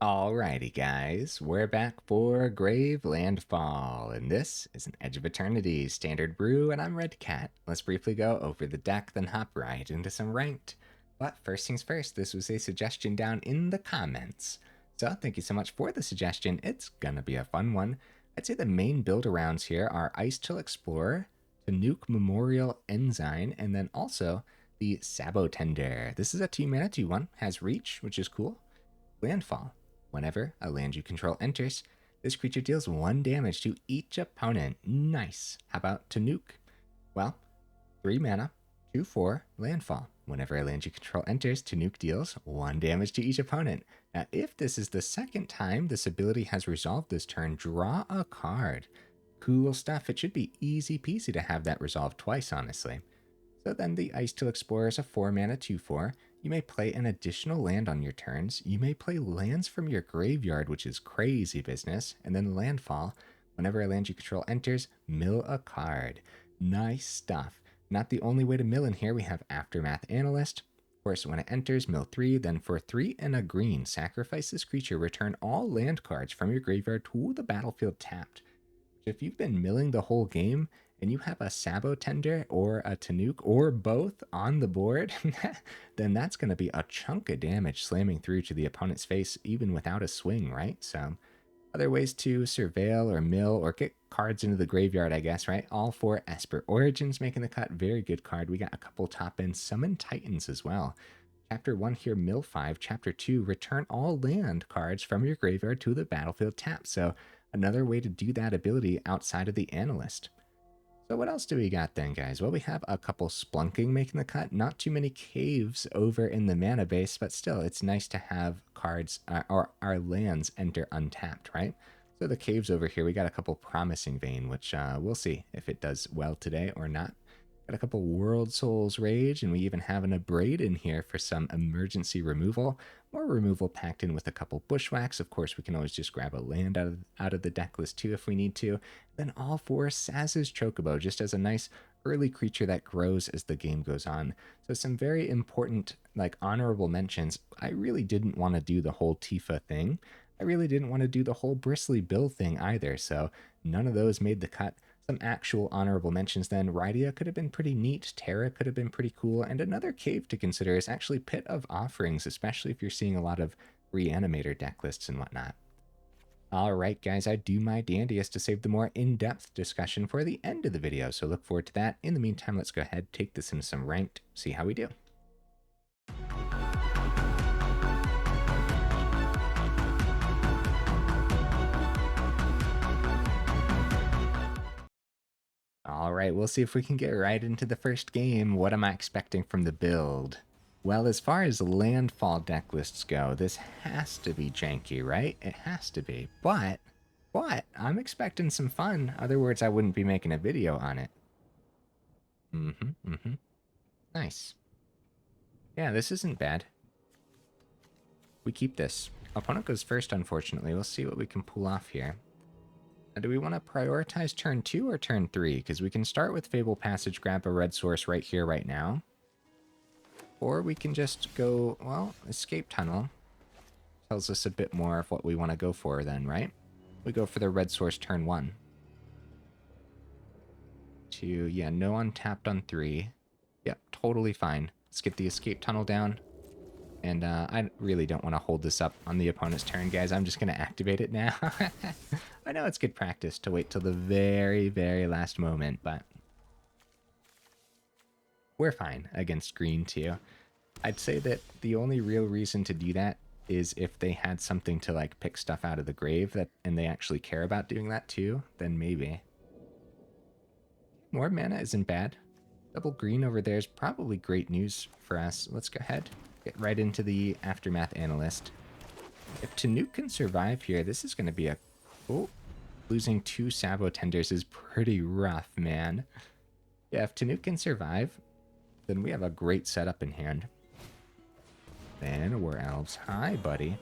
Alrighty guys, we're back for Grave Landfall, and this is an Edge of Eternities Standard brew, and I'm Red Cat. Let's briefly go over the deck, then hop right into some Ranked. But first things first, this was a suggestion down in the comments. So thank you so much for the suggestion, it's gonna be a fun one. I'd say the main build-arounds here are Icetill Explorer, Tannuk Memorial Ensign, and then also the Sabotender. This is a 2-mana 2/1, has reach, which is cool. Landfall. Whenever a land you control enters, this creature deals 1 damage to each opponent. Nice. How about Tannuk? Well, 3 mana, 2/4, landfall. Whenever a land you control enters, Tannuk deals 1 damage to each opponent. Now, if this is the second time this ability has resolved this turn, draw a card. Cool stuff. It should be easy peasy to have that resolved twice, honestly. So then the Icetill Explorer is a 4 mana 2/4. You may play an additional land on your turns. You may play lands from your graveyard, which is crazy business. And then landfall. Whenever a land you control enters, mill a card. Nice stuff. Not the only way to mill in here. We have Aftermath Analyst. Of course, when it enters, mill 3. Then for 3 and a green, sacrifice this creature. Return all land cards from your graveyard to the battlefield tapped. If you've been milling the whole game, and you have a Sabotender or a Tannuk or both on the board, then that's going to be a chunk of damage slamming through to the opponent's face even without a swing, right? So other ways to surveil or mill or get cards into the graveyard, I guess, right? All for Esper Origins making the cut. Very good card. We got a couple top end Summon Titans as well. Chapter 1 here, mill 5. Chapter 2, return all land cards from your graveyard to the battlefield tap. So another way to do that ability outside of the Analyst. So what else do we got then, guys? Well, we have a couple Spelunking making the cut. Not too many caves over in the mana base, but still, it's nice to have cards or our lands enter untapped, right? So the caves over here, we got a couple Promising Vein, which we'll see if it does well today or not. Got a couple Worldsoul's Rage, and we even have an Abrade in here for some emergency removal. More removal packed in with a couple Bushwhacks. Of course, we can always just grab a land out of the deck list too if we need to. Then all for Sazh's Chocobo, just as a nice early creature that grows as the game goes on. So some very important, like, honorable mentions. I really didn't want to do the whole Tifa thing. I really didn't want to do the whole Bristly Bill thing either, so none of those made the cut. Some actual honorable mentions then. Rydia could have been pretty neat. Terra could have been pretty cool. And another cave to consider is actually Pit of Offerings, especially if you're seeing a lot of Reanimator deck lists and whatnot. Alright guys, I do my dandiest to save the more in-depth discussion for the end of the video, so look forward to that. In the meantime, let's go ahead, take this into some Ranked, see how we do. Alright, we'll see if we can get right into the first game. What am I expecting from the build? Well, as far as landfall deck lists go, this has to be janky, right? It has to be. But I'm expecting some fun. Other words, I wouldn't be making a video on it. Nice. Yeah, this isn't bad. We keep this. Opponent goes first, unfortunately. We'll see what we can pull off here. Now, do we want to prioritize turn 2 or turn 3? Because we can start with Fabled Passage, grab a red source right here, right now. Or we can just go, well, Escape Tunnel. Tells us a bit more of what we want to go for then, right? We go for the red source turn 1. Yeah, no untapped on 3. Yep, totally fine. Let's get the Escape Tunnel down. And I really don't want to hold this up on the opponent's turn, guys. I'm just going to activate it now. I know it's good practice to wait till the very, very last moment, but we're fine against green too. I'd say that the only real reason to do that is if they had something to, like, pick stuff out of the grave and they actually care about doing that too, then maybe. More mana isn't bad. Double green over there is probably great news for us. Let's go ahead. Get right into the Aftermath Analyst. If Tannuk can survive here, this is going to be a... Oh, losing 2 Sabotenders is pretty rough, man. Yeah, if Tannuk can survive, then we have a great setup in hand. Then we're elves. Hi, buddy.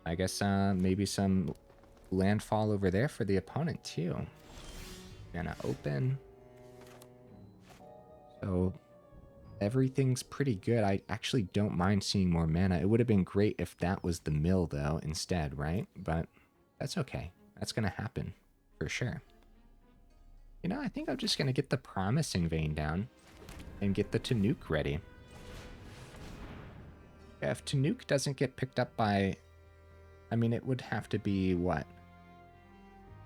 I guess maybe some landfall over there for the opponent, too. Gonna open. So... everything's pretty good. I actually don't mind seeing more mana. It would have been great if that was the mill, though, instead, right? But that's okay. That's going to happen for sure. You know, I think I'm just going to get the Promising Vein down and get the Tannuk ready. Yeah, if Tannuk doesn't get picked up by... I mean, it would have to be what?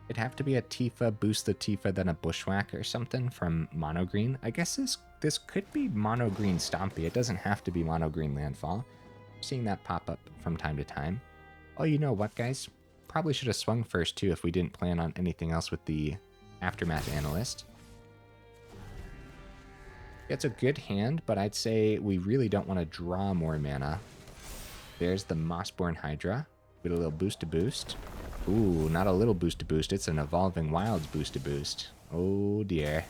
It'd have to be a Tifa, boost the Tifa, then a Bushwhack or something from Mono Green. I guess this could be Mono Green Stompy. It doesn't have to be Mono Green Landfall. I'm seeing that pop up from time to time. Oh, you know what, guys? Probably should have swung first, too, if we didn't plan on anything else with the Aftermath Analyst. It's a good hand, but I'd say we really don't want to draw more mana. There's the Mossborn Hydra. Get a little boost-to-boost. Ooh, not a little boost-to-boost. It's an Evolving Wilds boost-to-boost. Oh, dear.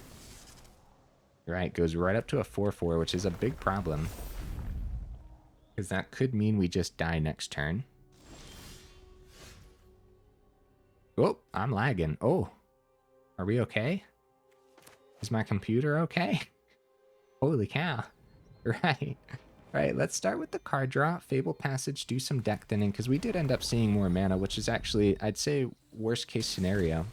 Right, goes right up to a 4-4, which is a big problem. Because that could mean we just die next turn. Oh, I'm lagging. Oh, are we okay? Is my computer okay? Holy cow. Right. Right, let's start with the card draw. Fabled Passage, do some deck thinning, because we did end up seeing more mana, which is actually, I'd say, worst case scenario.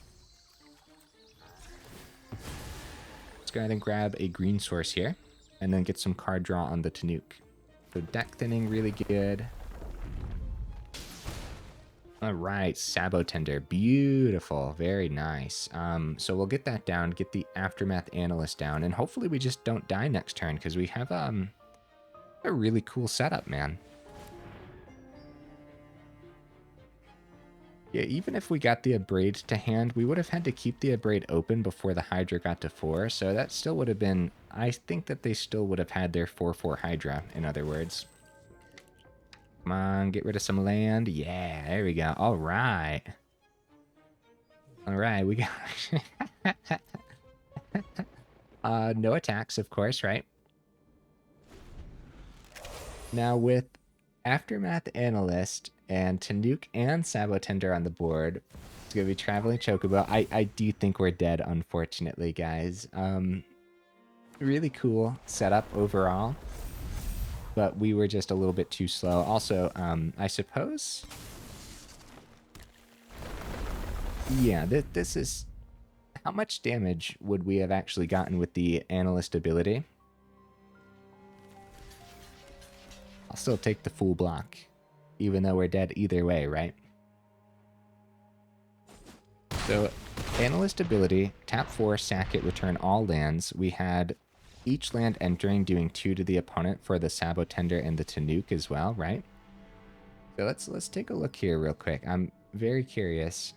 Let's go ahead and grab a green source here, and then get some card draw on the Tannuk. So deck thinning, really good. All right, Sabotender, beautiful, very nice. So we'll get that down, get the Aftermath Analyst down, and hopefully we just don't die next turn, because we have a really cool setup, man. Yeah, even if we got the Abrade to hand, we would have had to keep the Abrade open before the Hydra got to 4, so that still would have been... I think that they still would have had their 4-4 Hydra, in other words. Come on, get rid of some land. Yeah, there we go. All right. All right, we got... no attacks, of course, right? Now, with Aftermath Analyst and Tannuk and Sabotender on the board, it's going to be Traveling Chocobo. I do think we're dead, unfortunately, guys. Really cool setup overall, but we were just a little bit too slow. Also, I suppose... Yeah, this is... How much damage would we have actually gotten with the Analyst ability? I'll still take the full block, even though we're dead either way, right? So, Analyst ability, tap 4, sack it, return all lands. We had each land entering doing 2 to the opponent for the Sabotender and the Tannuk as well, right? So let's take a look here real quick. I'm very curious.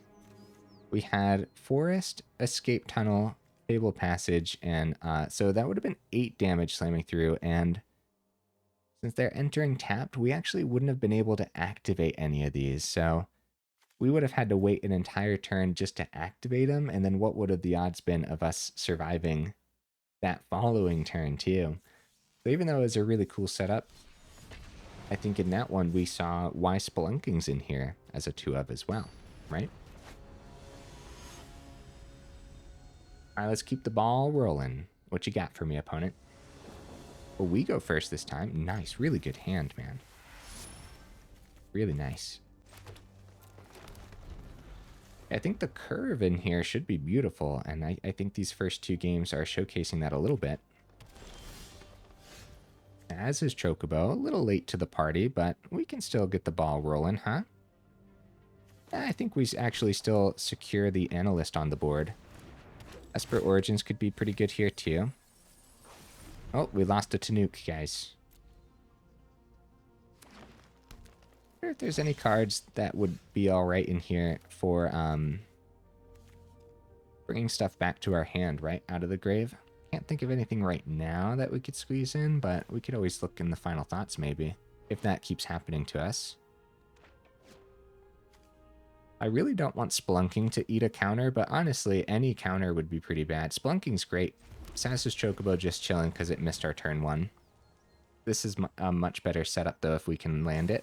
We had Forest, Escape Tunnel, Fabled Passage, and so that would have been 8 damage slamming through, and since they're entering tapped, we actually wouldn't have been able to activate any of these, so we would have had to wait an entire turn just to activate them, and then what would have the odds been of us surviving that following turn, too? So even though it was a really cool setup, I think in that one we saw why Spelunking's in here as a 2-of as well, right? All right, let's keep the ball rolling. What you got for me, opponent? Well, we go first this time. Nice. Really good hand, man. Really nice. I think the curve in here should be beautiful, and I think these first 2 games are showcasing that a little bit. As is Chocobo. A little late to the party, but we can still get the ball rolling, huh? I think we actually still secure the Analyst on the board. Esper Origins could be pretty good here, too. Oh, we lost a Tannuk, guys. I wonder if there's any cards that would be alright in here for bringing stuff back to our hand, right? Out of the grave. Can't think of anything right now that we could squeeze in, but we could always look in the final thoughts, maybe, if that keeps happening to us. I really don't want Spelunking to eat a counter, but honestly, any counter would be pretty bad. Spelunking's great. Sazh's Chocobo just chilling because it missed our turn 1. This is a much better setup, though, if we can land it.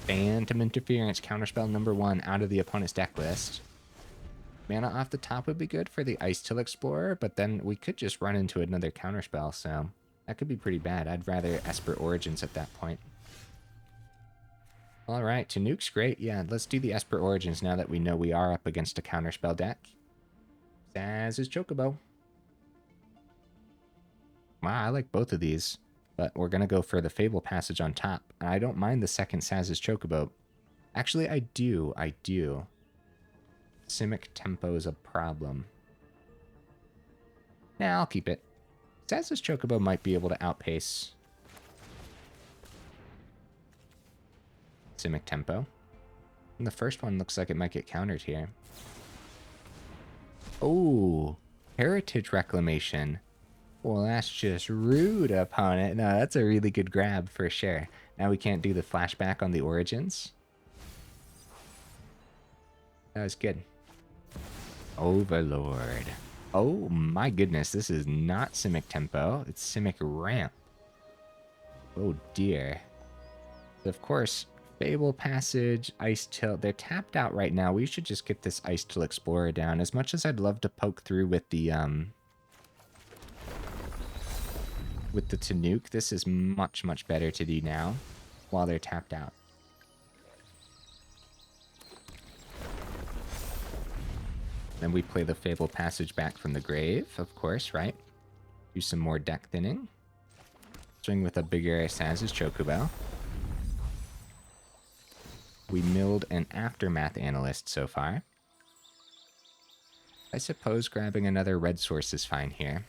Phantom Interference, counterspell number 1 out of the opponent's deck list. Mana off the top would be good for the Icetill Explorer, but then we could just run into another counterspell, so That could be pretty bad. I'd rather Esper Origins at that point. Alright, Tannuk's great. Yeah, let's do the Esper Origins now that we know we are up against a counterspell deck. Sazh is Chocobo. Wow, I like both of these. But we're going to go for the Fabled Passage on top. And I don't mind the second Sazh's Chocobo. Actually, I do. Simic Tempo is a problem. Nah, I'll keep it. Sazh's Chocobo might be able to outpace Simic Tempo. And the first one looks like it might get countered here. Oh, Heritage Reclamation. Well, that's just rude, opponent. No, that's a really good grab for sure. Now we can't do the flashback on the Origins. That was good. Overlord. Oh my goodness, this is not Simic Tempo. It's Simic Ramp. Oh dear. Of course, Fabled Passage, Icetill. They're tapped out right now. We should just get this Icetill Explorer down. As much as I'd love to poke through with the Tannuk, this is much, much better to do now while they're tapped out. Then we play the Fabled Passage back from the grave, of course, right? Do some more deck thinning. Swing with a bigger Sazh's Chocobo. We milled an Aftermath Analyst so far. I suppose grabbing another red source is fine here.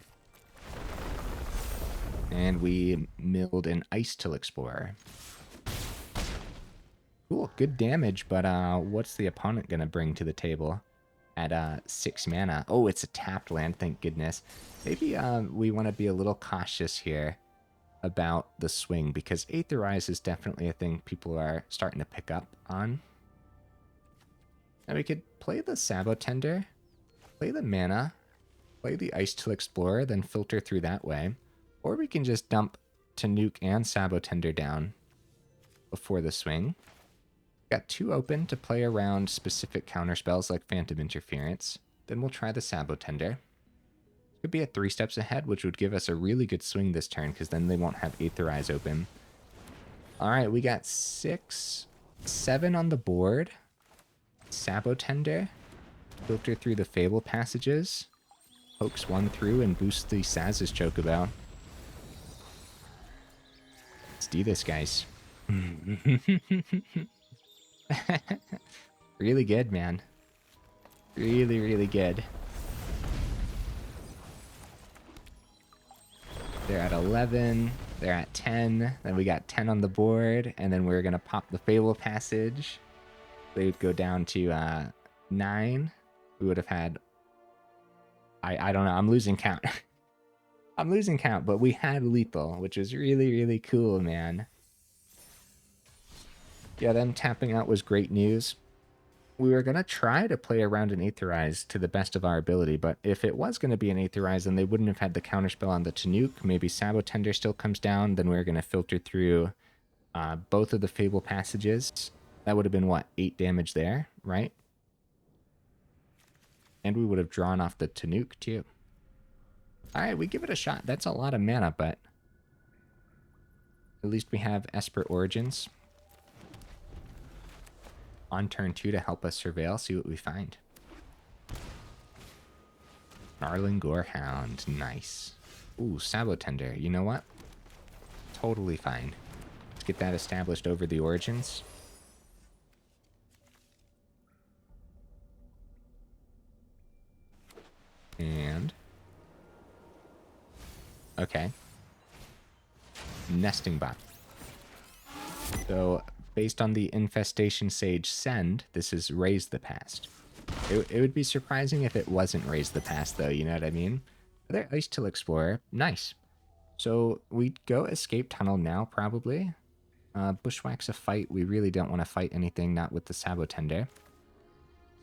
And we milled an Icetill Explorer. Cool, good damage, but what's the opponent going to bring to the table at 6 mana? Oh, it's a tapped land, thank goodness. Maybe we want to be a little cautious here about the swing, because Aetherize is definitely a thing people are starting to pick up on. Now we could play the Sabotender, play the mana, play the Icetill Explorer, then filter through that way. Or we can just dump Tannuk and Sabotender down before the swing. Got 2 open to play around specific counterspells like Phantom Interference. Then we'll try the Sabotender. Could be at 3 steps ahead, which would give us a really good swing this turn, because then they won't have Aetherize open. Alright, we got 6, 7 on the board. Sabotender. Filter through the Fabled Passages. Pokes 1 through and boosts the Sazh's Chocobo. Let's do this, guys. Really good, man. Really, really good. They're at 11. They're at 10. Then we got 10 on the board. And then we're going to pop the Fabled Passage. They would go down to 9. We would have had... I don't know. I'm losing count. I'm losing count, but we had lethal, which was really, really cool, man. Yeah, them tapping out was great news. We were going to try to play around an Aetherize to the best of our ability, but if it was going to be an Aetherize, then they wouldn't have had the counterspell on the Tannuk. Maybe Sabotender still comes down, then we were going to filter through both of the Fabled Passages. That would have been, what, 8 damage there, right? And we would have drawn off the Tannuk, too. Alright, we give it a shot. That's a lot of mana, but at least we have Esper Origins on turn 2 to help us surveil, see what we find. Gnarling Gorehound, nice. Ooh, Sabotender, you know what? Totally fine. Let's get that established over the Origins. And... okay. Nesting Bot. So, based on the Infestation Sage Send, this is Raise the Past. It would be surprising if it wasn't Raise the Past, though, you know what I mean? Another Icetill Explorer, nice. So, we'd go Escape Tunnel now, probably. Bushwhack's a fight. We really don't want to fight anything, not with the Sabotender.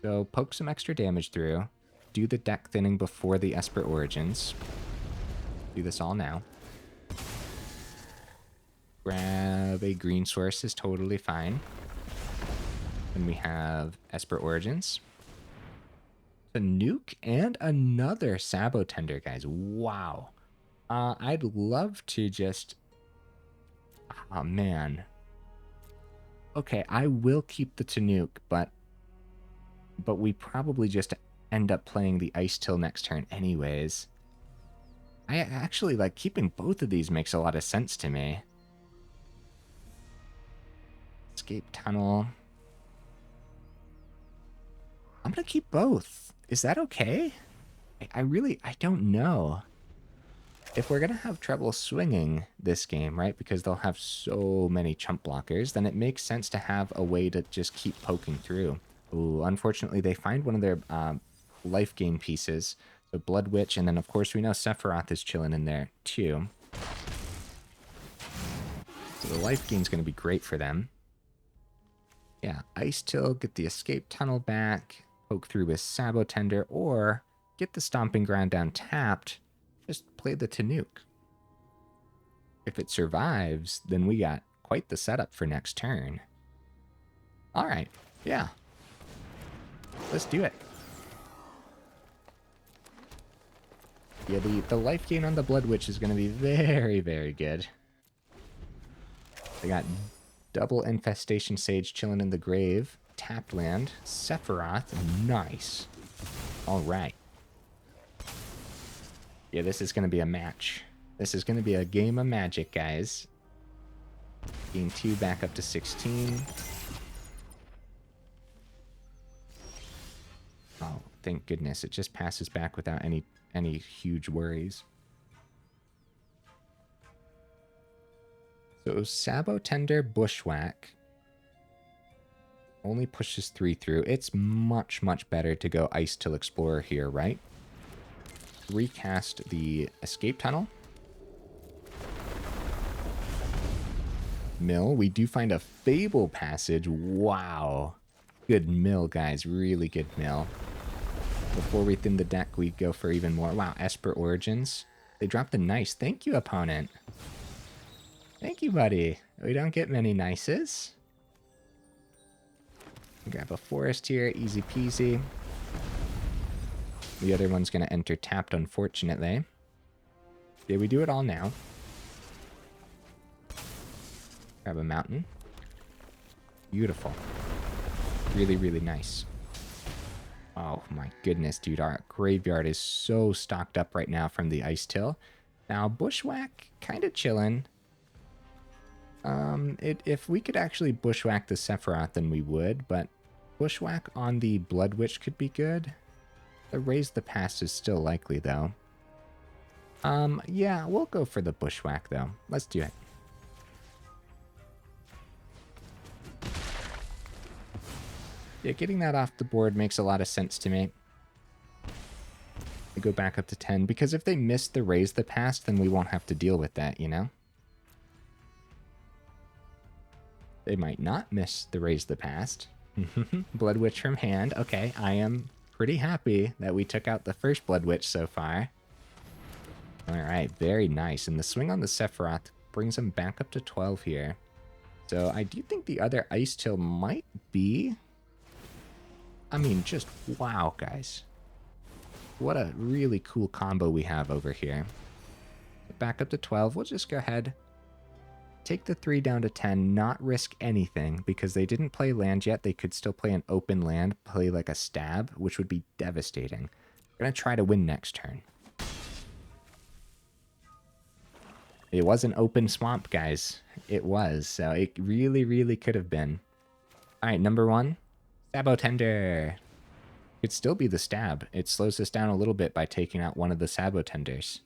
So, poke some extra damage through. Do the deck thinning before the Esper Origins. Do this all now. Grab a green source is totally fine. Then we have Esper Origins. A nuke and another Sabotender, guys. Wow. I'd love to just... Oh, man. Okay, I will keep the Tannuk, but we probably just end up playing the Icetill next turn anyways. I actually, like, keeping both of these makes a lot of sense to me. Escape Tunnel. I'm gonna keep both. Is that okay? I don't know. If we're gonna have trouble swinging this game, right, because they'll have so many chump blockers, then it makes sense to have a way to just keep poking through. Ooh, unfortunately, they find one of their life gain pieces. So Blood Witch, and then of course we know Sephiroth is chilling in there too. So the life gain's gonna be great for them. Yeah, Icetill, get the escape tunnel back, poke through with Sabotender, or get the Stomping Ground down tapped, just play the Tannuk. If it survives, then we got quite the setup for next turn. Alright, yeah. Let's do it. Yeah, the life gain on the Blood Witch is going to be very, very good. They got double Infestation Sage chilling in the grave. Tapped land. Sephiroth. Nice. Alright. Yeah, this is going to be a match. This is going to be a game of magic, guys. Gain 2 back up to 16. Oh, thank goodness. It just passes back without any huge worries. So Sabotender, Bushwhack only pushes 3 through. It's much, much better to go Icetill Explorer here, right? Recast the escape tunnel. Mill. We do find a Fabled Passage. Wow. Good mill, guys. Really good mill. Before we thin the deck, we go for even more. Wow, Esper Origins. They dropped a nice. Thank you, opponent. Thank you, buddy. We don't get many nices. Grab a forest here. Easy peasy. The other one's going to enter tapped, unfortunately. Yeah, we do it all now. Grab a mountain. Beautiful. Really, really nice. Oh my goodness, dude. Our graveyard is so stocked up right now from the Icetill. Now, Bushwhack, kind of chilling. If we could actually Bushwhack the Sephiroth, then we would, but Bushwhack on the Blood Witch could be good. The Raise the Past is still likely, though. Yeah, we'll go for the Bushwhack, though. Let's do it. Yeah, getting that off the board makes a lot of sense to me. We go back up to 10, because if they miss the Raise the Past, then we won't have to deal with that, you know? They might not miss the Raise the Past. Blood Witch from hand. Okay, I am pretty happy that we took out the first Blood Witch so far. Alright, very nice. And the swing on the Sephiroth brings him back up to 12 here. So I do think the other Icetill might be... I mean, just wow, guys. What a really cool combo we have over here. Back up to 12. We'll just go ahead. Take the 3 down to 10. Not risk anything, because they didn't play land yet. They could still play an open land, play like a stab, which would be devastating. We're going to try to win next turn. It was an open swamp, guys. It was. So it really, really could have been. Alright, number 1. Sabotender. Could still be the stab. It slows us down a little bit by taking out one of the Sabotenders.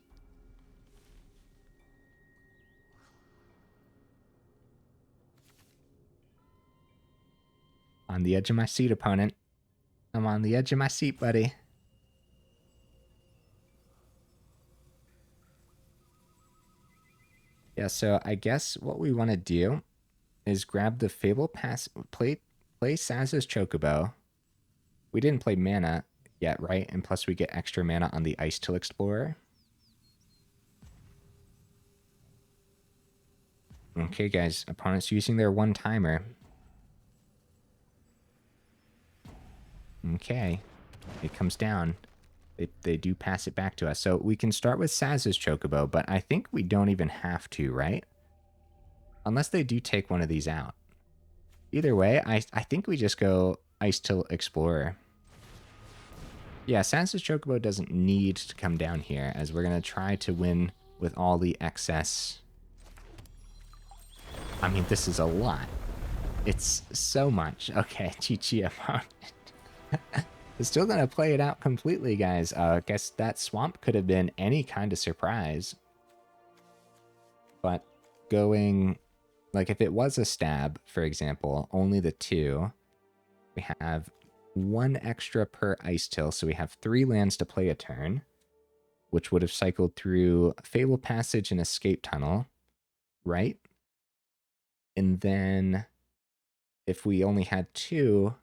On the edge of my seat, opponent. I'm on the edge of my seat, buddy. Yeah, so I guess what we want to do is grab the Fabled Passage, play Sazh's Chocobo. We didn't play mana yet, right? And plus we get extra mana on the Icetill Explorer. Okay, guys. Opponent's using their one-timer. Okay. It comes down. They do pass it back to us. So we can start with Sazh's Chocobo, but I think we don't even have to, right? Unless they do take one of these out. Either way, I think we just go Icetill Explorer. Yeah, Sazh's Chocobo doesn't need to come down here, as we're going to try to win with all the excess. I mean, this is a lot. It's so much. Okay, Chi-Chi opponent. It's still going to play it out completely, guys. I guess that swamp could have been any kind of surprise. But going, like if it was a stab, for example, only the 2, we have 1 extra per Icetill, so we have 3 lands to play a turn, which would have cycled through Fabled Passage and Escape Tunnel, right? And then if we only had 2,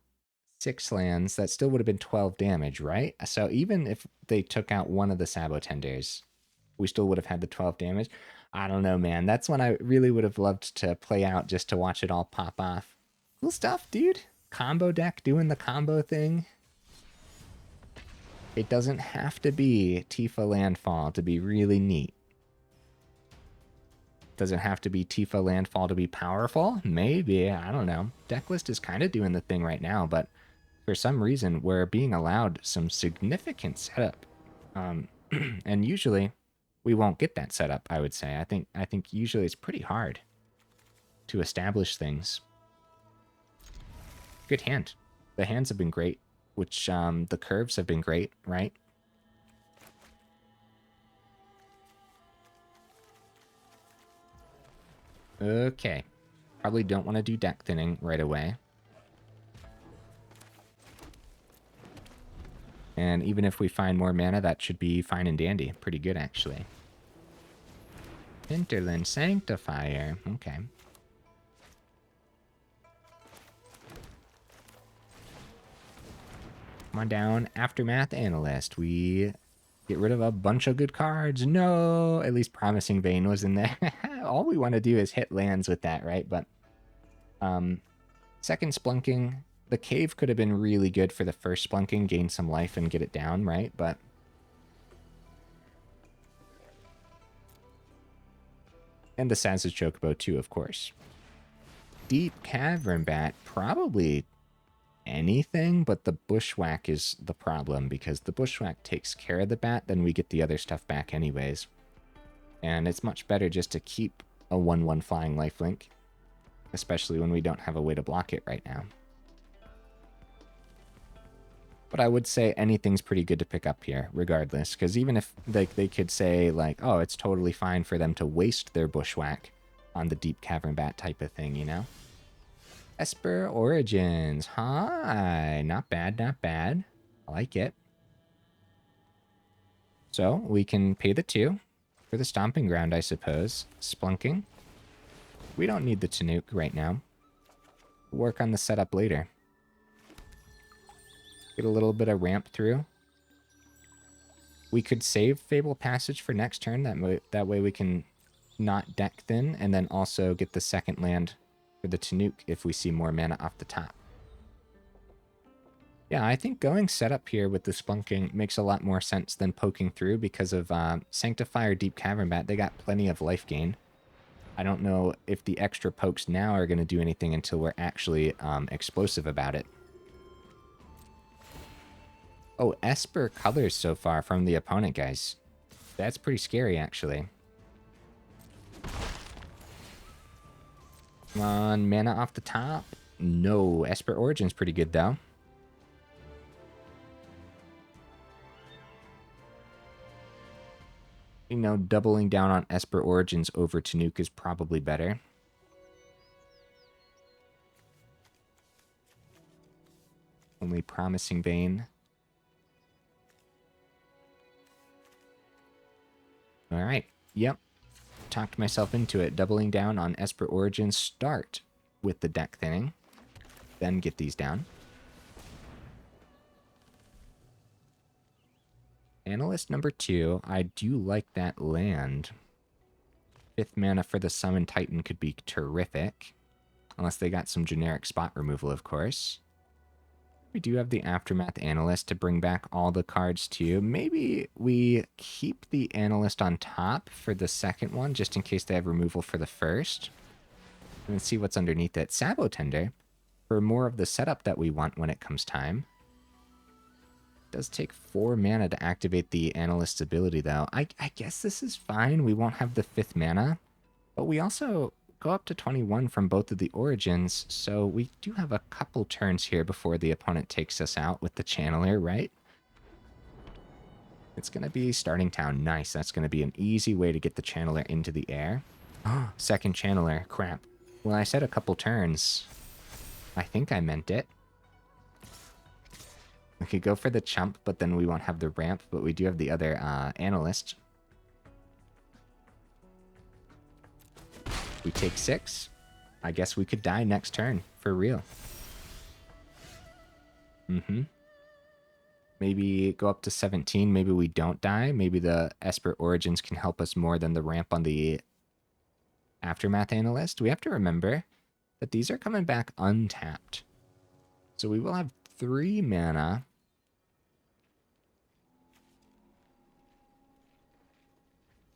6 lands, that still would have been 12 damage, right? So even if they took out one of the Sabotenders, we still would have had the 12 damage. I don't know, man. That's one I really would have loved to play out just to watch it all pop off. Cool stuff, dude. Combo deck doing the combo thing. It doesn't have to be Tifa Landfall to be really neat. Does it have to be Tifa Landfall to be powerful? Maybe. I don't know. Decklist is kind of doing the thing right now, but for some reason, we're being allowed some significant setup. And usually, we won't get that setup, I would say. I think usually it's pretty hard to establish things. Good hand. The hands have been great, which the curves have been great, right? Okay. Probably don't want to do deck thinning right away. And even if we find more mana, that should be fine and dandy. Pretty good, actually. Hinterland Sanctifier. Okay. Come on down. Aftermath Analyst. We get rid of a bunch of good cards. No! At least Promising Vein was in there. All we want to do is hit lands with that, right? But second Spelunking. The Cave could have been really good for the first Spelunking. Gain some life and get it down, right? But and the Sazh's Chocobo too, of course. Deep Cavern Bat, probably anything, but the Bushwhack is the problem, because the Bushwhack takes care of the bat, then we get the other stuff back anyways. And it's much better just to keep a 1/1 flying lifelink, especially when we don't have a way to block it right now. But I would say anything's pretty good to pick up here, regardless, because even if they could say, like, oh, it's totally fine for them to waste their Bushwhack on the Deep Cavern Bat type of thing, you know? Esper Origins. Hi. Not bad, not bad. I like it. So we can pay the 2 for the Stomping Ground, I suppose. Spelunking. We don't need the Tannuk right now. We'll work on the setup later. Get a little bit of ramp through. We could save Fabled Passage for next turn. That way we can not deck thin, and then also get the second land for the Tannuk if we see more mana off the top. Yeah, I think going setup here with the Spelunking makes a lot more sense than poking through because of Sanctifier Deep Cavern Bat. They got plenty of life gain. I don't know if the extra pokes now are going to do anything until we're actually explosive about it. Oh, Esper colors so far from the opponent, guys. That's pretty scary, actually. Come on, mana off the top. No, Esper Origins pretty good, though. You know, doubling down on Esper Origins over Tannuk is probably better. Only Promising Vein. Alright, yep. Talked myself into it. Doubling down on Esper Origins. Start with the deck thinning. Then get these down. Analyst number 2. I do like that land. 5th mana for the Summon Titan could be terrific. Unless they got some generic spot removal, of course. We do have the Aftermath Analyst to bring back all the cards too. Maybe we keep the Analyst on top for the second one, just in case they have removal for the first. And see what's underneath it. Sabotender, for more of the setup that we want when it comes time. It does take 4 mana to activate the Analyst's ability, though. I guess this is fine. We won't have the 5th mana. But we also go up to 21 from both of the Origins, so we do have a couple turns here before the opponent takes us out with the Channeler, right? It's going to be starting town. Nice. That's going to be an easy way to get the Channeler into the air. Second Channeler. Crap. Well, I said a couple turns. I think I meant it. We could go for the chump, but then we won't have the ramp, but we do have the other Analyst. We take 6. I guess we could die next turn, for real. Maybe go up to 17. Maybe we don't die. Maybe the Esper Origins can help us more than the ramp on the Aftermath Analyst. We have to remember that these are coming back untapped. So we will have 3 mana.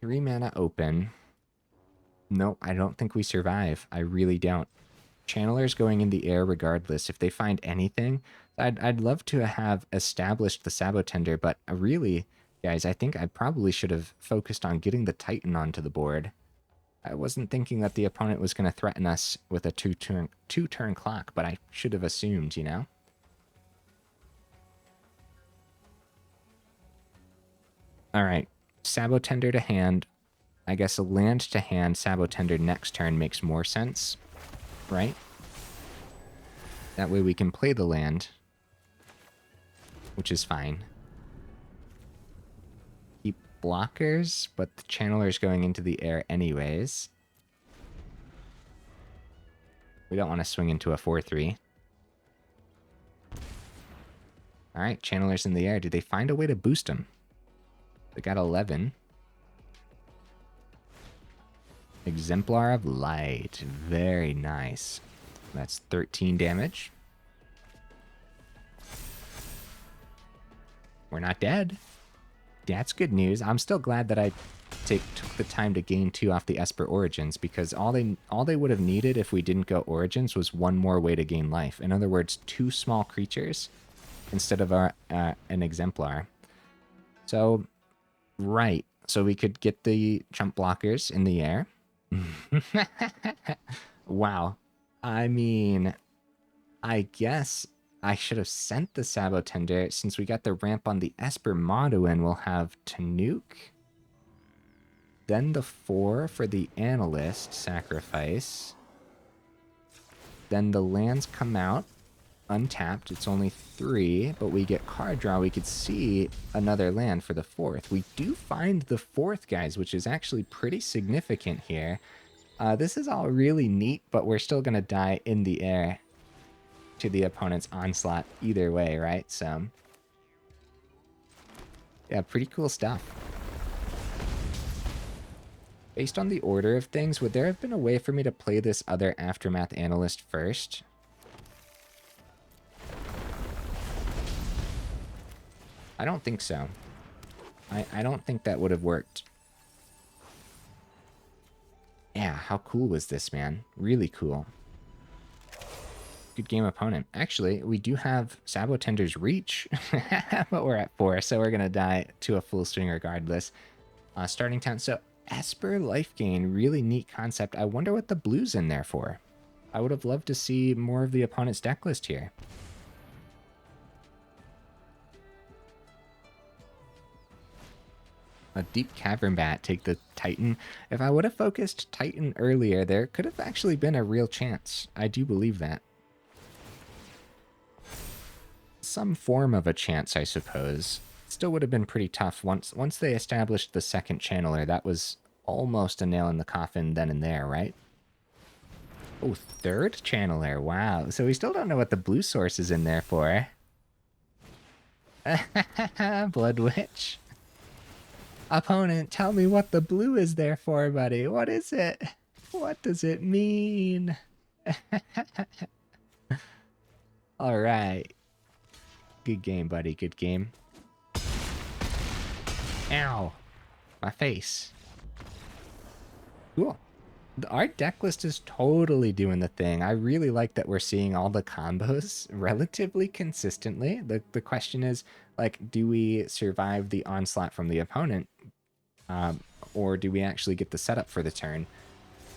Three mana open. Nope, I don't think we survive. I really don't. Channeler's going in the air regardless. If they find anything, I'd love to have established the Sabotender, but really, guys, I think I probably should have focused on getting the Titan onto the board. I wasn't thinking that the opponent was going to threaten us with a two-turn clock, but I should have assumed, you know? All right, Sabotender to hand. I guess a land to hand, Sabotender next turn makes more sense, right? That way we can play the land, which is fine. Keep blockers, but the Channeler's going into the air anyways. We don't want to swing into a 4-3. All right, Channeler's in the air. Do they find a way to boost him? They got 11. Exemplar of Light. Very nice. That's 13 damage. We're not dead. That's good news. I'm still glad that I took the time to gain 2 off the Esper Origins, because all they would have needed if we didn't go Origins was 1 more way to gain life. In other words, 2 small creatures instead of an Exemplar. So, right. So we could get the chump blockers in the air. Wow. I mean, I guess I should have sent the Sabotender. Since we got the ramp on the Esper Moduin, we'll have Tannuk. Then the 4 for the Analyst sacrifice. Then the lands come out untapped. It's only 3, but we get card draw. We could see another land for the 4th. We do find the 4th, guys, which is actually pretty significant here. This is all really neat, but we're still going to die in the air to the opponent's onslaught either way, right? So, yeah, pretty cool stuff. Based on the order of things, would there have been a way for me to play this other Aftermath Analyst first? I don't think so. I don't think that would have worked. Yeah, how cool was this, man? Really cool. Good game opponent. Actually, we do have Sabotender's reach, but we're at 4, so we're going to die to a full swing regardless. Starting town. So, Esper life gain, really neat concept. I wonder what the blue's in there for. I would have loved to see more of the opponent's deck list here. A Deep Cavern Bat, take the Titan. If I would have focused Titan earlier, there could have actually been a real chance. I do believe that. Some form of a chance, I suppose. Still would have been pretty tough. Once they established the second Channeler, that was almost a nail in the coffin then and there, right? Oh, 3rd Channeler. Wow. So we still don't know what the blue source is in there for. Blood Witch. Opponent, tell me what the blue is there for, buddy. What is it? What does it mean? All right. Good game, buddy. Good game. Ow. My face. Cool. Our deck list is totally doing the thing. I really like that we're seeing all the combos relatively consistently. The question is, like, do we survive the onslaught from the opponent? Or do we actually get the setup for the turn?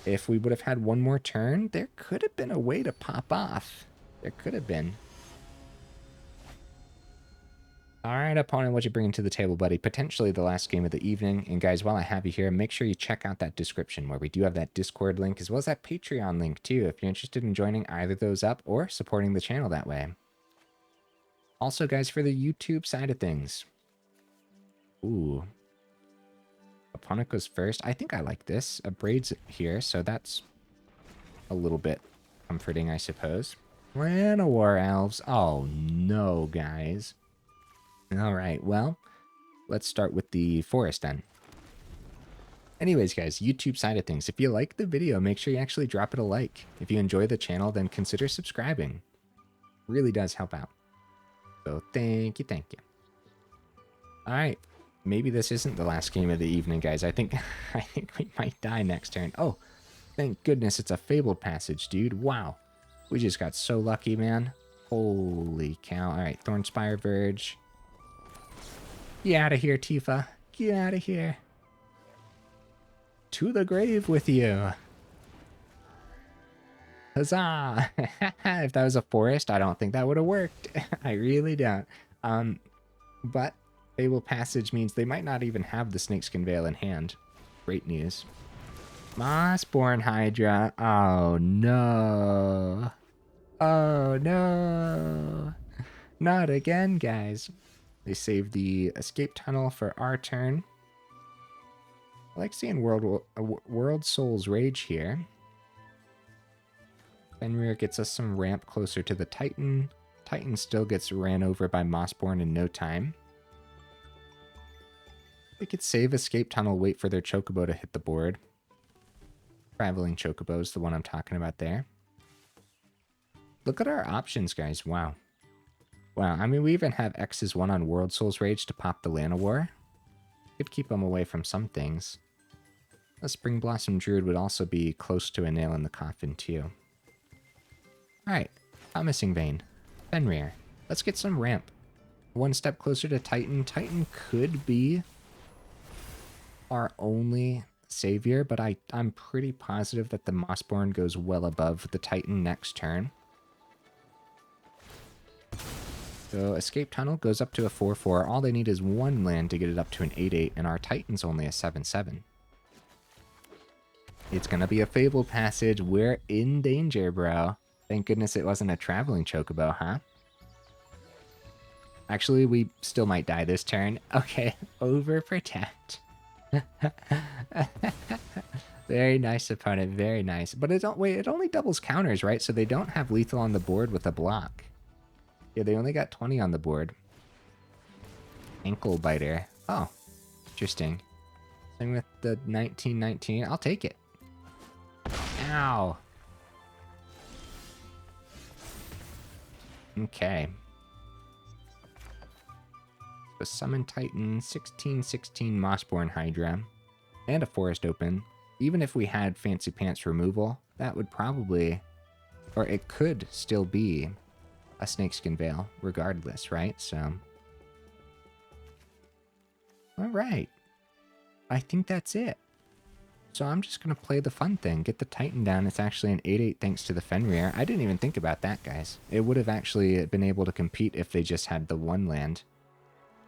If we would have had one more turn, there could have been a way to pop off. There could have been. All right, opponent, what you bringing to the table, buddy? Potentially the last game of the evening. And guys, while I have you here, make sure you check out that description where we do have that Discord link as well as that Patreon link too, if you're interested in joining either of those up or supporting the channel that way. Also, guys, for the YouTube side of things. Ooh. Opponent goes first. I think I like this. Abrade's here, so that's a little bit comforting, I suppose. War Elves. Oh, no, guys. All right, well, let's start with the forest then. Anyways, guys, YouTube side of things. If you like the video, make sure you actually drop it a like. If you enjoy the channel, then consider subscribing. Really does help out. So thank you, thank you. All right, maybe this isn't the last game of the evening, guys. I think we might die next turn. Oh, thank goodness it's a Fabled Passage, dude. Wow, we just got so lucky, man. Holy cow. All right, Thornspire Verge. Get out of here, Tifa. Get out of here. To the grave with you. Huzzah! If that was a forest, I don't think that would have worked. I really don't. But Fabled Passage means they might not even have the Snakeskin Veil in hand. Great news. Mossborn Hydra. Oh, no. Oh, no. Not again, guys. They saved the escape tunnel for our turn. I like seeing Worldsoul's Rage here. Fenrir gets us some ramp closer to the Titan. Titan still gets ran over by Mossborn in no time. They could save escape tunnel, wait for their Chocobo to hit the board. Traveling Chocobo is the one I'm talking about there. Look at our options, guys. Wow. Wow, I mean, we even have X's 1 on Worldsoul's Rage to pop the Llanowar. Could keep them away from some things. A Spring Blossom Druid would also be close to a nail in the coffin, too. Alright, Promising Vein. Fenrir. Let's get some ramp. One step closer to Titan. Titan could be our only savior, but I'm pretty positive that the Mossborn goes well above the Titan next turn. So Escape Tunnel goes up to a 4-4. All they need is one land to get it up to an 8-8, and our Titan's only a 7-7. It's gonna be a Fabled Passage. We're in danger, bro. Thank goodness it wasn't a Traveling Chocobo, huh? Actually, we still might die this turn. Okay, Overprotect. Very nice, opponent. Very nice. But it only doubles counters, right? So they don't have lethal on the board with a block. Yeah, they only got 20 on the board. Ankle Biter. Oh, interesting. Same with the 1919. I'll take it. Ow. Okay. So Summon Titan, 16/16 Mossborn Hydra, and a Forest Open. Even if we had Fancy Pants removal, that would probably, or it could still be a Snakeskin Veil, regardless, right? So, all right. I think that's it. So I'm just going to play the fun thing. Get the Titan down. It's actually an 8-8 thanks to the Fenrir. I didn't even think about that, guys. It would have actually been able to compete if they just had the one land,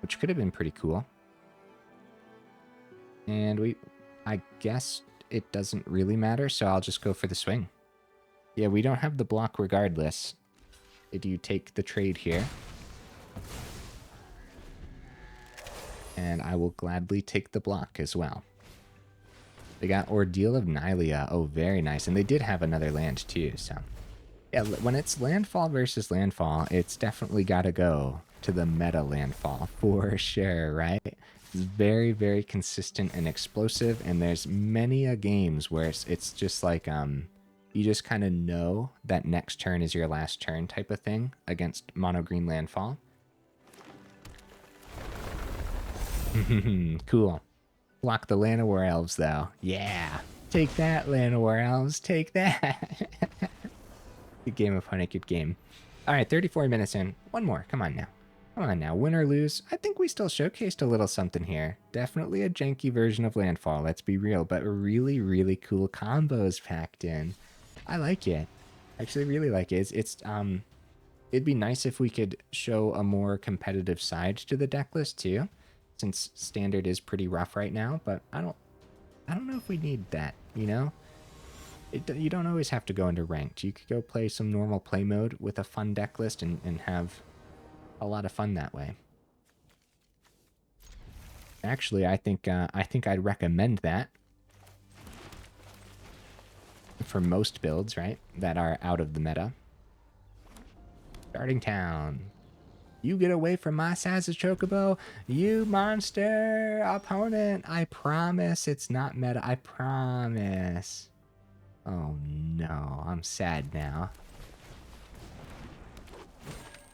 which could have been pretty cool. And I guess it doesn't really matter, so I'll just go for the swing. Yeah, we don't have the block regardless. Do you take the trade here? And I will gladly take the block as well. They got Ordeal of Nylea. Oh, very nice. And they did have another land too, so. Yeah, when it's landfall versus landfall, it's definitely got to go to the meta landfall for sure, right? It's very, very consistent and explosive, and there's many games where it's just like, you just kind of know that next turn is your last turn type of thing against mono green landfall. Cool. Block the Llanowar Elves, though. Yeah. Take that, Llanowar Elves. Take that. Good game, opponent. Good game. All right, 34 minutes in. One more. Come on now. Come on now. Win or lose. I think we still showcased a little something here. Definitely a janky version of Landfall, let's be real, but really, really cool combos packed in. I like it. I actually really like it. It'd be nice if we could show a more competitive side to the deck list too, since Standard is pretty rough right now, but I don't know if we need that, you know? You don't always have to go into ranked. You could go play some normal play mode with a fun deck list and have a lot of fun that way. Actually, I think I'd recommend that for most builds, right? That are out of the meta. Starting town. You get away from my Sazh Chocobo, you monster opponent. I promise it's not meta. I promise. Oh no, I'm sad now.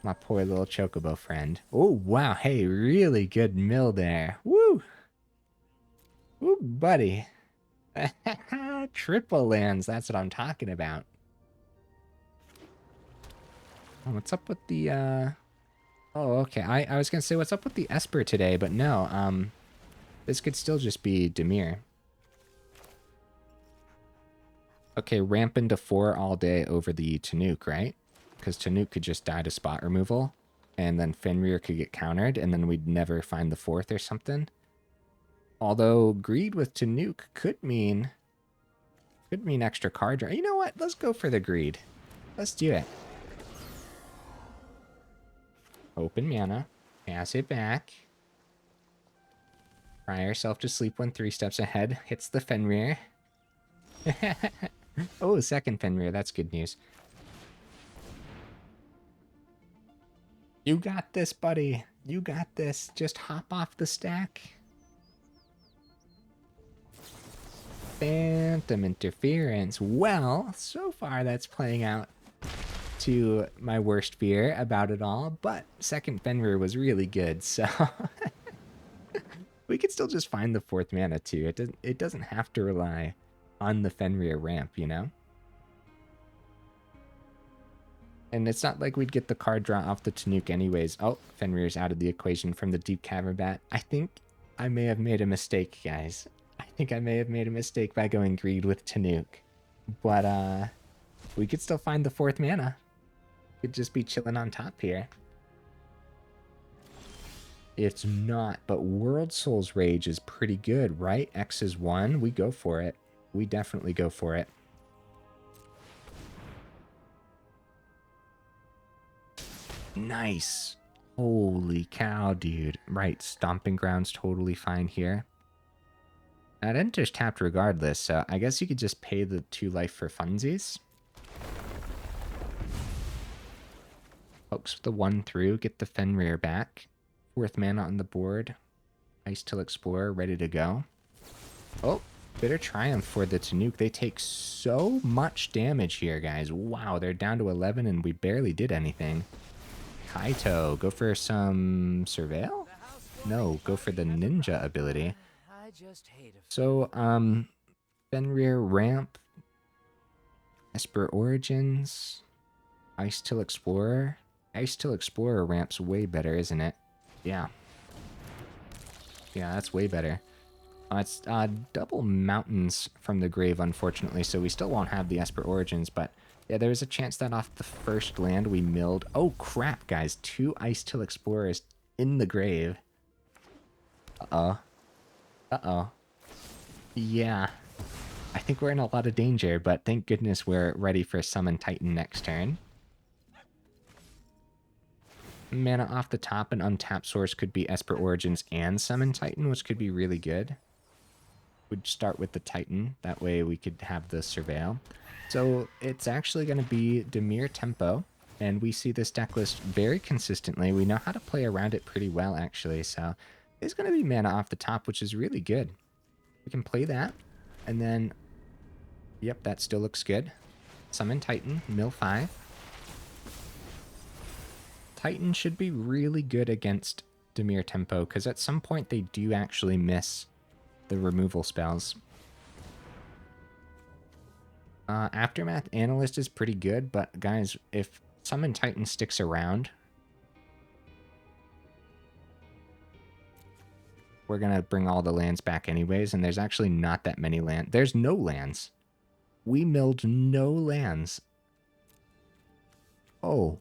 My poor little Chocobo friend. Oh wow, hey, really good mill there. Woo! Woo, buddy. Triple lands, that's what I'm talking about. Oh, what's up with the, Oh, okay. I was gonna say, what's up with the Esper today, but no, this could still just be Dimir. Okay, ramp into 4 all day over the Tannuk, right? Because Tannuk could just die to spot removal, and then Fenrir could get countered, and then we'd never find the 4th or something. Although greed with Tannuk could mean extra card draw. You know what? Let's go for the greed. Let's do it. Open mana, pass it back. Cry yourself to sleep when 3 steps ahead. Hits the Fenrir. Oh, second Fenrir. That's good news. You got this, buddy. You got this. Just hop off the stack. Phantom Interference. Well, so far that's playing out to my worst fear about it all, but second Fenrir was really good, so we could still just find the 4th mana too. It doesn't have to rely on the Fenrir ramp, you know? And it's not like we'd get the card draw off the Tannuk anyways. Oh, Fenrir's out of the equation from the Deep Cavern Bat. I think I may have made a mistake, guys. I think I may have made a mistake by going greed with Tannuk. But, we could still find the 4th mana. Could just be chilling on top here. It's not, but Worldsoul's Rage is pretty good, right? X is 1. We go for it. We definitely go for it. Nice. Holy cow, dude. Right, Stomping Ground's totally fine here. That enters tapped regardless, so I guess you could just pay the 2 life for funsies. Focus the 1 through, get the Fenrir back. 4th mana on the board. Icetill Explorer ready to go. Oh, Bitter Triumph for the Tannuk. They take so much damage here, guys. Wow, they're down to 11 and we barely did anything. Kaito, go for some Surveil? No, go for the Ninja ability. So, Fenrir ramp. Esper Origins. Icetill Explorer. Icetill Explorer ramp's way better, isn't it? Yeah. Yeah, that's way better. It's double mountains from the grave, unfortunately, so we still won't have the Esper Origins, but yeah, there was a chance that off the first land we milled. Oh, crap, guys. 2 Icetill Explorers in the grave. Uh-oh. Uh-oh. Yeah. I think we're in a lot of danger, but thank goodness we're ready for Summon Titan next turn. Mana off the top, an untapped source could be Esper Origins and Summon Titan, which could be really good. We'd start with the Titan. That way we could have the Surveil. So it's actually going to be Dimir Tempo, and we see this deck list very consistently. We know how to play around it pretty well, actually, so it's going to be mana off the top, which is really good. We can play that, and then, yep, that still looks good. Summon Titan, mill 5. Titan should be really good against Dimir Tempo, because at some point they do actually miss the removal spells. Aftermath Analyst is pretty good, but guys, if Summon Titan sticks around, we're going to bring all the lands back anyways, and there's actually not that many lands. There's no lands. We milled no lands. Oh.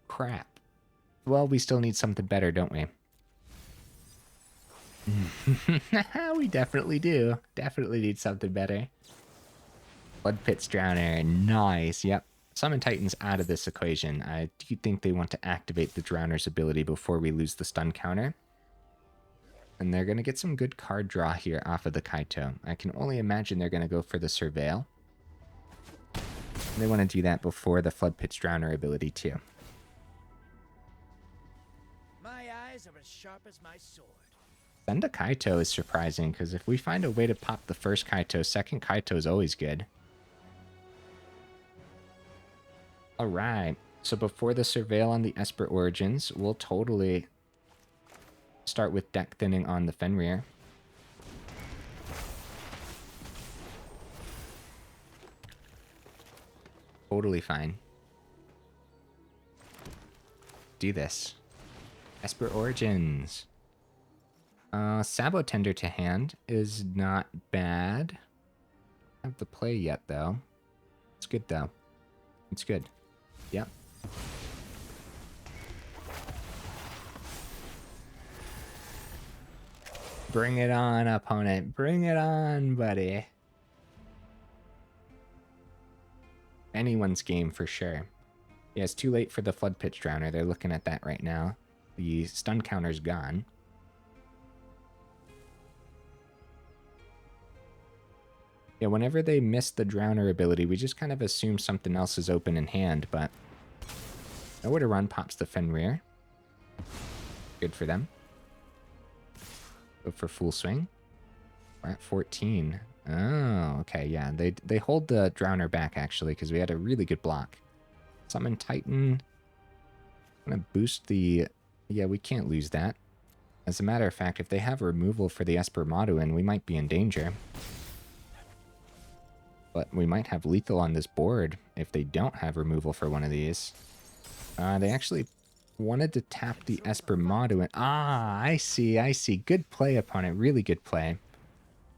Crap. Well, we still need something better, don't we? We definitely do. Definitely need something better. Blood Pit's Drowner. Nice. Yep. Summon Titan's out of this equation. I do think they want to activate the Drowner's ability before we lose the stun counter. And they're going to get some good card draw here off of the Kaito. I can only imagine they're going to go for the Surveil. They want to do that before the Flood Pit's Drowner ability too. My eyes are as sharp as my sword. Send a Kaito is surprising, because if we find a way to pop the first Kaito, second Kaito is always good. Alright, so before the Surveil on the Esper Origins, we'll totally start with deck thinning on the Fenrir. Totally fine. Do this. Esper Origins. Sabotender to hand is not bad. I don't have the play yet, though. It's good, though. It's good. Yep. Bring it on, opponent. Bring it on, buddy. Anyone's game for sure. Yeah, it's too late for the Flood Pitch Drowner. They're looking at that right now. The stun counter's gone. Yeah, whenever they miss the Drowner ability, we just kind of assume something else is open in hand, but nowhere to run pops the Fenrir. Good for them. Go for full swing. We're at 14. Oh, okay, yeah. They hold the Drowner back, actually, because we had a really good block. Summon Titan. I'm going to boost the... Yeah, we can't lose that. As a matter of fact, if they have removal for the Esper Maduin, we might be in danger. But we might have lethal on this board if they don't have removal for one of these. They actually wanted to tap the Esper Maduin. Ah, I see, I see. Good play, opponent. Really good play.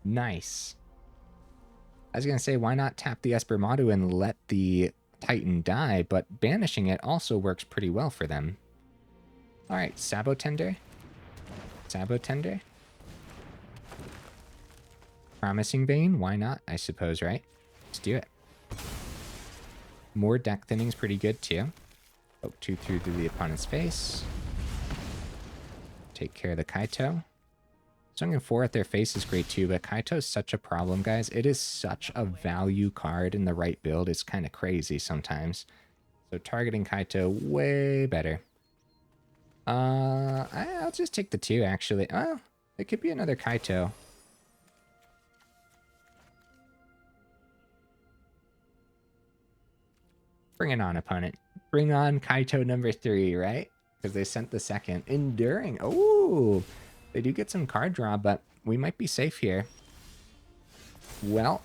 Nice. I was going to say, why not tap the Esper Maduin and let the Titan die, but banishing it also works pretty well for them. Alright, Sabotender. Sabotender. Promising Bane, why not? I suppose, right? Let's do it. More deck thinning's pretty good, too. Poke 2 through to the opponent's face. Take care of the Kaito. Swinging 4 at their face is great, too, but Kaito's such a problem, guys. It is such a value card in the right build. It's kind of crazy sometimes. So targeting Kaito, way better. I'll just take the 2, actually. Oh, it could be another Kaito. Bring it on, opponent. Bring on Kaito number 3, right? Because they sent the second. Enduring. Oh, they do get some card draw, but we might be safe here. Well,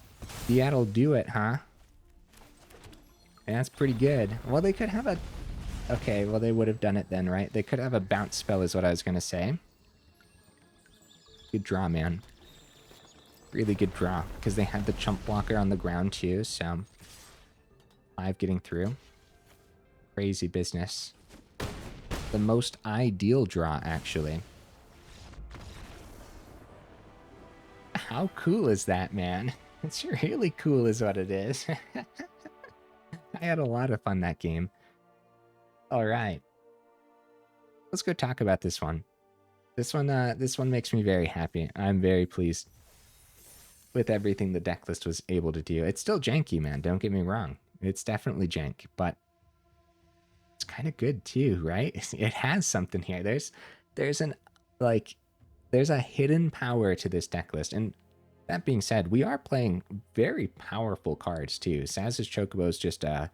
that'll do it, huh? That's pretty good. Well, they could have a... Okay, well, they would have done it then, right? They could have a bounce spell is what I was going to say. Good draw, man. Really good draw. Because they had the chump blocker on the ground, too, so... 5 getting through. Crazy business. The most ideal draw, actually. How cool is that, man? It's really cool is what it is. I had a lot of fun that game. All right. Let's go talk about this one. This one makes me very happy. I'm very pleased with everything the deck list was able to do. It's still janky, man. Don't get me wrong. It's definitely jank, but it's kind of good too, right? It has something here. There's a hidden power to this deck list. And that being said, we are playing very powerful cards too. Sazh's Chocobo is just a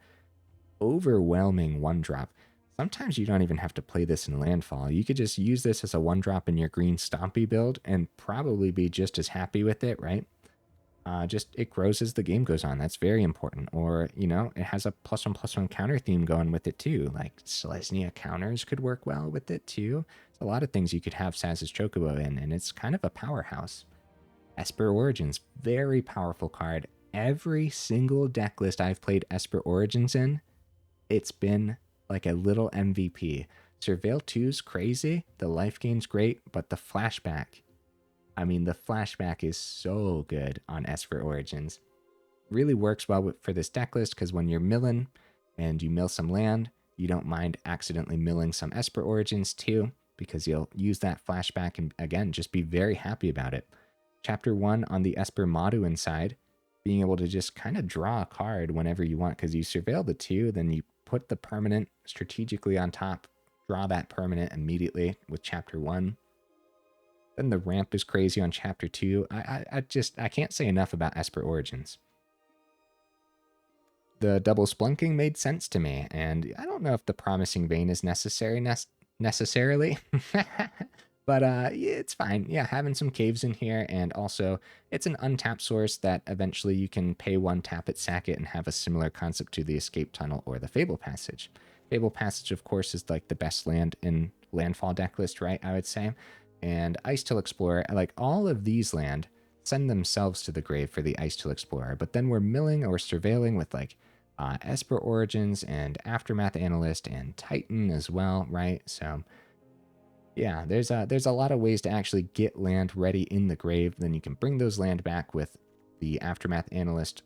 overwhelming 1-drop. Sometimes you don't even have to play this in landfall. You could just use this as a 1-drop in your green Stompy build and probably be just as happy with it, right? Just it grows as the game goes on. That's very important. Or, you know, it has a +1/+1 counter theme going with it too. Like Selesnya counters could work well with it too. There's a lot of things you could have Sazh's Chocobo in, and it's kind of a powerhouse. Esper Origins, very powerful card. Every single deck list I've played Esper Origins in, it's been like a little MVP. Surveil 2's crazy, the life gain's great, but the flashback, I mean, the flashback is so good on Esper Origins. Really works well for this deck list because when you're milling and you mill some land, you don't mind accidentally milling some Esper Origins too, because you'll use that flashback and again, just be very happy about it. Chapter 1 on the Esper Maduin side, being able to just kind of draw a card whenever you want because you surveil the 2, then you put the permanent strategically on top, draw that permanent immediately with Chapter 1. Then the ramp is crazy on Chapter 2. I can't say enough about Esper Origins. The double Spelunking made sense to me, and I don't know if the Promising Vein is necessarily, but yeah, it's fine. Yeah, having some caves in here, and also it's an untapped source that eventually you can pay 1 tap it, sack it, and have a similar concept to the Escape Tunnel or the Fabled Passage. Fabled Passage, of course, is like the best land in landfall deck list, right? I would say. And Icetill Explorer, like all of these land, send themselves to the grave for the Icetill Explorer, but then we're milling or surveilling with like Esper Origins and Aftermath Analyst and Titan as well, right? So yeah, there's a lot of ways to actually get land ready in the grave. Then you can bring those land back with the Aftermath Analyst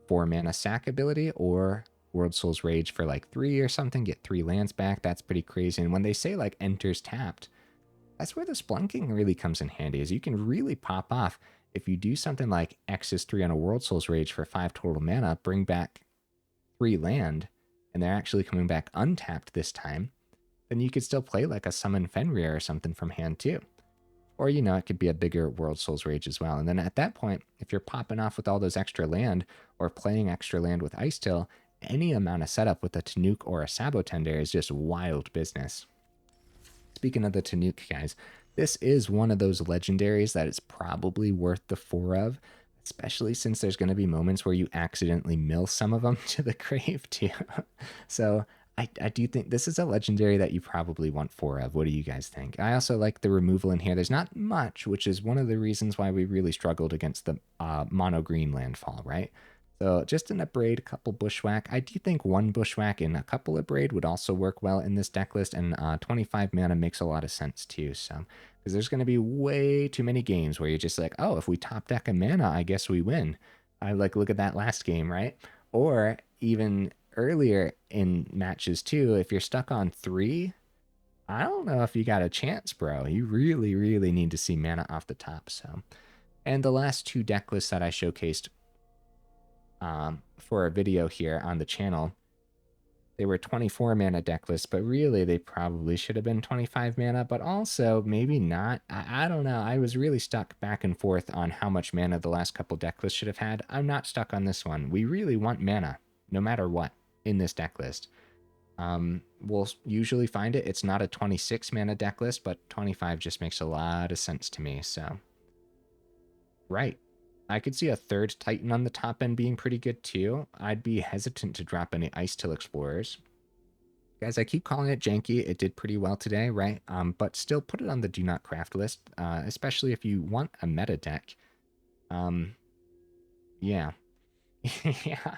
4-mana sack ability or Worldsoul's Rage for like 3 or something, get 3 lands back. That's pretty crazy. And when they say like enters tapped, that's where the Spelunking really comes in handy, is you can really pop off. If you do something like X's 3 on a Worldsoul's Rage for 5 total mana, bring back 3 land, and they're actually coming back untapped this time, then you could still play like a Summon Fenrir or something from hand too. Or, you know, it could be a bigger Worldsoul's Rage as well. And then at that point, if you're popping off with all those extra land or playing extra land with Icetill, any amount of setup with a Tannuk or a Sabotender is just wild business. Speaking of the Tannuk, guys, this is one of those legendaries that is probably worth the 4 of, especially since there's going to be moments where you accidentally mill some of them to the grave too. So I do think this is a legendary that you probably want 4 of. What do you guys think? I also like the removal in here. There's not much, which is one of the reasons why we really struggled against the mono green landfall, right? So just an Abrade, a couple Bushwhack. I do think 1 Bushwhack and a couple Abrade would also work well in this deck list, and 25 mana makes a lot of sense too. So, because there's going to be way too many games where you're just like, oh, if we top deck a mana, I guess we win. I like, look at that last game, right? Or even earlier in matches too, if you're stuck on 3, I don't know if you got a chance, bro. You really, really need to see mana off the top. So, and the last 2 deck lists that I showcased for a video here on the channel, they were 24 mana deck lists, but really they probably should have been 25 mana, but also maybe not. I don't know. I was really stuck back and forth on how much mana the last couple deck lists should have had. I'm not stuck on this one. We really want mana, no matter what, in this deck list. We'll usually find it. It's not a 26 mana deck list, but 25 just makes a lot of sense to me, so. Right. I could see a 3rd Titan on the top end being pretty good too. I'd be hesitant to drop any Icetill Explorers. Guys, I keep calling it janky. It did pretty well today, right? But still put it on the do not craft list, especially if you want a meta deck. Yeah. Yeah.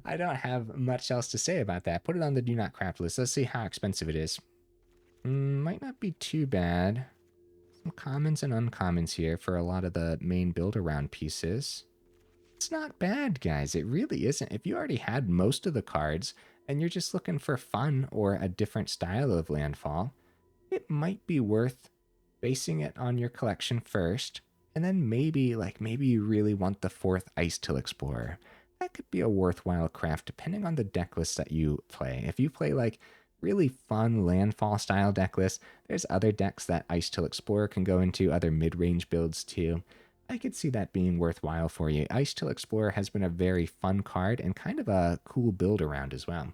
I don't have much else to say about that. Put it on the do not craft list. Let's see how expensive it is. Might not be too bad. Commons and uncommons here for a lot of the main build around pieces. It's not bad, guys. It really isn't. If you already had most of the cards and you're just looking for fun or a different style of landfall, it might be worth basing it on your collection first, and then maybe you really want the 4th Icetill Explorer. That could be a worthwhile craft depending on the deck list that you play. If you play like really fun landfall style deck lists, there's other decks that Icetill Explorer can go into, other mid-range builds too. I could see that being worthwhile for you. Icetill Explorer has been a very fun card and kind of a cool build around as well.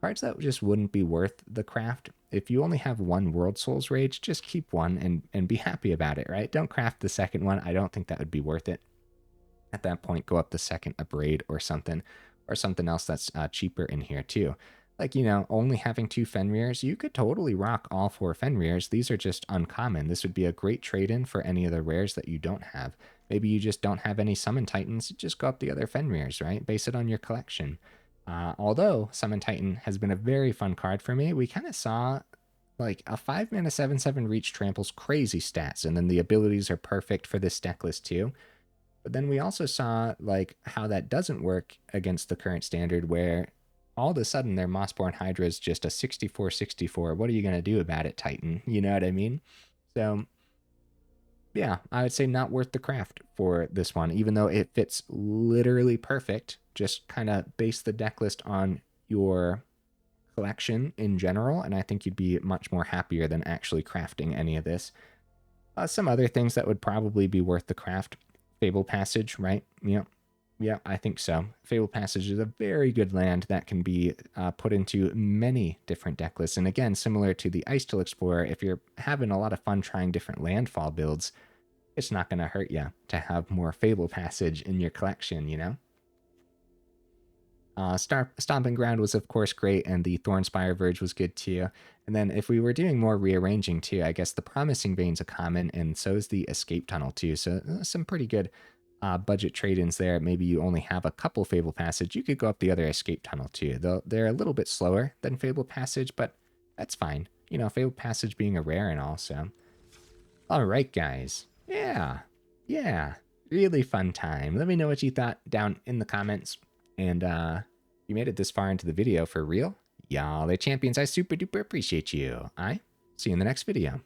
cards that just wouldn't be worth the craft. If you only have one Worldsoul's Rage, just keep one and be happy about it, right? Don't craft the second one. I don't think that would be worth it. At that point, go up the second Abrade or something else that's cheaper in here too. Like, you know, only having 2 Fenrirs, you could totally rock all 4 Fenrirs. These are just uncommon. This would be a great trade-in for any of the rares that you don't have. Maybe you just don't have any Summon Titans, just go up the other Fenrirs, right? Base it on your collection. Although Summon Titan has been a very fun card for me, we kind of saw like a 5-mana 7/7 Reach tramples crazy stats, and then the abilities are perfect for this deck list too. But then we also saw like how that doesn't work against the current standard, where all of a sudden their Mossborn Hydra is just a 64/64. What are you going to do about it, Titan? You know what I mean? So yeah, I would say not worth the craft for this one, even though it fits literally perfect. Just kind of base the deck list on your collection in general, and I think you'd be much more happier than actually crafting any of this. Some other things that would probably be worth the craft. Fabled Passage, right? Yeah, I think so. Fabled Passage is a very good land that can be put into many different deck lists. And again, similar to the Icetill Explorer, if you're having a lot of fun trying different landfall builds, it's not going to hurt you to have more Fabled Passage in your collection, you know? Stomping Ground was, of course, great, and the Thornspire Verge was good too. And then if we were doing more rearranging too, I guess the Promising Vein's a common, and so is the Escape Tunnel too. So some pretty good budget trade-ins there. Maybe you only have a couple Fabled Passage. You could go up the other Escape Tunnel too. They're a little bit slower than Fabled Passage, but that's fine. You know, Fabled Passage being a rare and all, so. All right, guys. Yeah. Really fun time. Let me know what you thought down in the comments. And you made it this far into the video for real. Y'all are champions. I super duper appreciate you. I see you in the next video.